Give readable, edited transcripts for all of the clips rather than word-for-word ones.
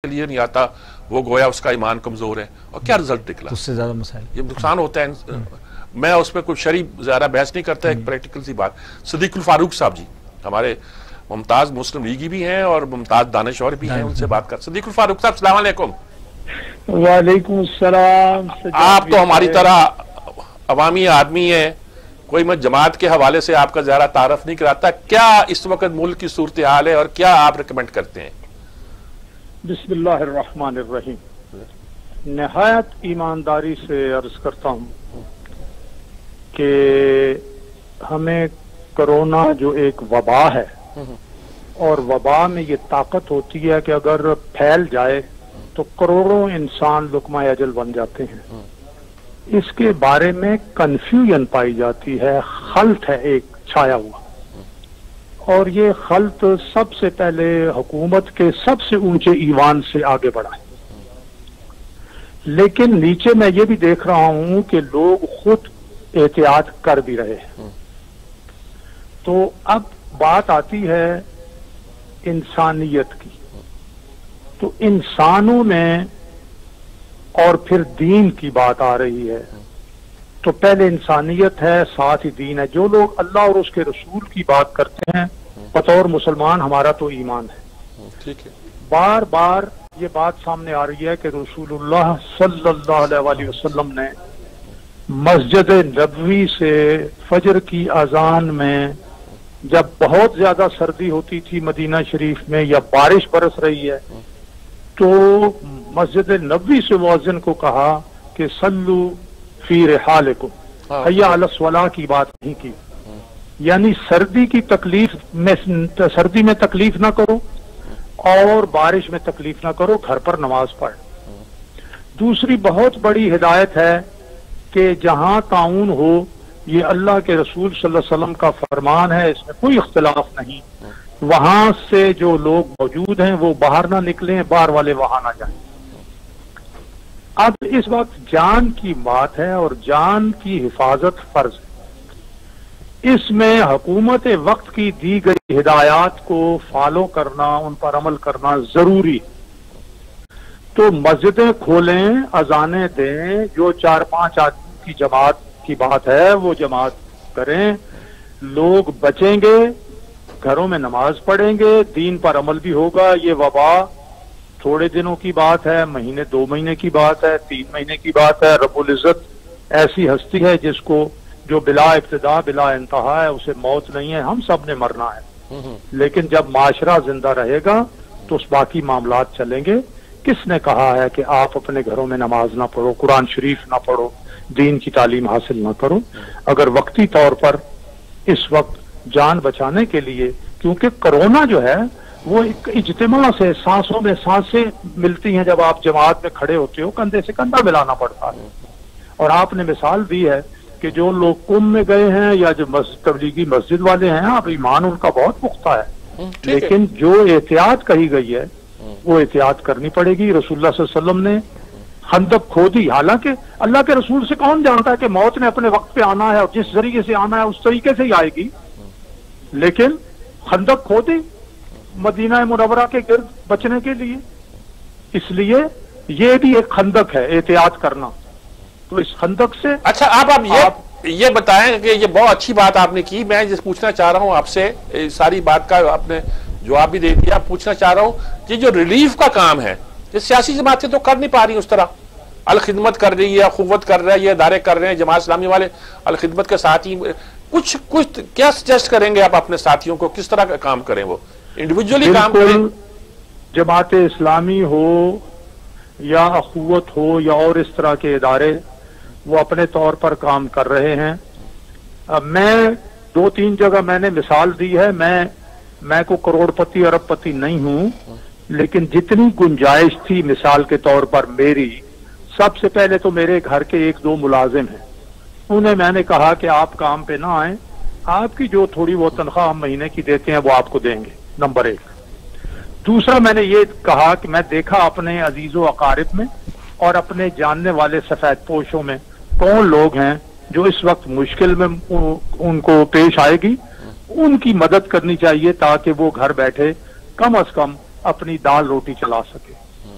لیے نہیں آتا وہ گویا اس کا ایمان کمزور ہے، اور کیا رزلٹ نکلا؟ اس سے زیادہ مسائل یہ نقصان ہوتا ہے۔ میں اس پہ کوئی شرعی زیادہ بحث نہیں کرتا، ایک پریکٹیکل سی بات۔ صدیق الفاروق صاحب جی ہمارے ممتاز مسلم لیگی بھی ہیں اور ممتاز دانشور بھی ہیں، ان سے بات کر۔ صدیق الفاروق صاحب السلام علیکم۔ وعلیکم السلام۔ آپ تو ہماری طرح عوامی آدمی ہیں، کوئی میں جماعت کے حوالے سے آپ کا زیادہ تعارف نہیں کراتا، کیا اس وقت ملک کی صورتحال ہے اور کیا آپ ریکمینڈ کرتے ہیں؟ بسم اللہ الرحمن الرحیم۔ نہایت ایمانداری سے عرض کرتا ہوں کہ ہمیں کرونا جو ایک وبا ہے، اور وبا میں یہ طاقت ہوتی ہے کہ اگر پھیل جائے تو کروڑوں انسان لقمہ اجل بن جاتے ہیں، اس کے بارے میں کنفیوژن پائی جاتی ہے، خلط ہے ایک چھایا ہوا، اور یہ خلط سب سے پہلے حکومت کے سب سے اونچے ایوان سے آگے بڑھا ہے۔ لیکن نیچے میں یہ بھی دیکھ رہا ہوں کہ لوگ خود احتیاط کر بھی رہے ہیں۔ تو اب بات آتی ہے انسانیت کی، تو انسانوں میں اور پھر دین کی بات آ رہی ہے، تو پہلے انسانیت ہے، ساتھ ہی دین ہے۔ جو لوگ اللہ اور اس کے رسول کی بات کرتے ہیں بطور مسلمان، ہمارا تو ایمان ہے۔ ٹھیک ہے، بار بار یہ بات سامنے آ رہی ہے کہ رسول اللہ صلی اللہ علیہ وسلم نے مسجد نبوی سے فجر کی اذان میں، جب بہت زیادہ سردی ہوتی تھی مدینہ شریف میں یا بارش برس رہی ہے، تو مسجد نبوی سے مؤذن کو کہا کہ صلو فی رحالکم، حی علی الصلاۃ کی بات نہیں کی، یعنی سردی کی تکلیف میں، سردی میں تکلیف نہ کرو اور بارش میں تکلیف نہ کرو، گھر پر نماز پڑھ۔ دوسری بہت بڑی ہدایت ہے کہ جہاں تعاون ہو، یہ اللہ کے رسول صلی اللہ علیہ وسلم کا فرمان ہے، اس میں کوئی اختلاف نہیں، وہاں سے جو لوگ موجود ہیں وہ باہر نہ نکلیں، باہر والے وہاں نہ جائیں۔ اب اس وقت جان کی بات ہے اور جان کی حفاظت فرض ہے، اس میں حکومت وقت کی دی گئی ہدایات کو فالو کرنا، ان پر عمل کرنا ضروری ہے۔ تو مسجدیں کھولیں، اذانیں دیں، جو 4-5 آدمی کی جماعت کی بات ہے وہ جماعت کریں، لوگ بچیں گے، گھروں میں نماز پڑھیں گے، دین پر عمل بھی ہوگا۔ یہ وبا تھوڑے دنوں کی بات ہے، مہینے 2 مہینے کی بات ہے، 3 مہینے کی بات ہے۔ رب العزت ایسی ہستی ہے جس کو جو بلا ابتدا بلا انتہا ہے، اسے موت نہیں ہے، ہم سب نے مرنا ہے، لیکن جب معاشرہ زندہ رہے گا تو اس باقی معاملات چلیں گے۔ کس نے کہا ہے کہ آپ اپنے گھروں میں نماز نہ پڑھو، قرآن شریف نہ پڑھو، دین کی تعلیم حاصل نہ کرو؟ اگر وقتی طور پر اس وقت جان بچانے کے لیے، کیونکہ کرونا جو ہے وہ ایک اجتماع سے، سانسوں میں سانسیں ملتی ہیں، جب آپ جماعت میں کھڑے ہوتے ہو کندھے سے کندھا ملانا پڑتا ہے۔ اور آپ نے مثال دی ہے کہ جو لوگ کم میں گئے ہیں یا جو تبلیغی مسجد والے ہیں، اب ایمان ان کا بہت پختہ ہے، لیکن جو احتیاط کہی گئی ہے وہ احتیاط کرنی پڑے گی۔ رسول اللہ صلی اللہ علیہ وسلم نے خندق کھودی، حالانکہ اللہ کے رسول سے کون جانتا ہے کہ موت نے اپنے وقت پہ آنا ہے اور جس ذریعے سے آنا ہے اس طریقے سے ہی آئے گی، لیکن خندق کھودی مدینہ منورہ کے گرد بچنے کے لیے، اس لیے یہ بھی ایک خندق ہے، احتیاط کرنا۔ تو اس خندق سے اچھا آپ یہ بتائیں کہ یہ بہت اچھی بات آپ نے کی، میں جس پوچھنا چاہ رہا ہوں آپ سے، ساری بات کا آپ نے جواب بھی دے دیا، پوچھنا چاہ رہا ہوں کہ جو ریلیف کا کام ہے، یہ سیاسی جماعتیں تو کر نہیں پا رہی اس طرح، الخدمت کر رہی ہے، قوت کر رہا ہے، یہ ادارے کر رہے ہیں، جماعت اسلامی والے الخدمت کے ساتھی، کچھ کیا سجیسٹ کریں گے آپ اپنے ساتھیوں کو، کس طرح کا کام کریں؟ وہ انڈیویجولی کام کریں؟ جماعت اسلامی ہو یا اخوت ہو یا اور اس طرح کے ادارے، وہ اپنے طور پر کام کر رہے ہیں۔ میں 2-3 جگہ میں نے مثال دی ہے، میں کو کروڑ پتی ارب پتی نہیں ہوں، لیکن جتنی گنجائش تھی مثال کے طور پر میری، سب سے پہلے تو میرے گھر کے 1-2 ملازم ہیں، انہیں میں نے کہا کہ آپ کام پہ نہ آئیں، آپ کی جو تھوڑی وہ تنخواہ ہم مہینے کی دیتے ہیں وہ آپ کو دیں گے، نمبر 1۔ دوسرا میں نے یہ کہا کہ میں دیکھا اپنے عزیز و اقارب میں اور اپنے جاننے والے سفید پوشوں میں کون لوگ ہیں جو اس وقت مشکل میں ان کو پیش آئے گی، ان کی مدد کرنی چاہیے تاکہ وہ گھر بیٹھے کم از کم اپنی دال روٹی چلا سکے۔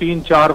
3-4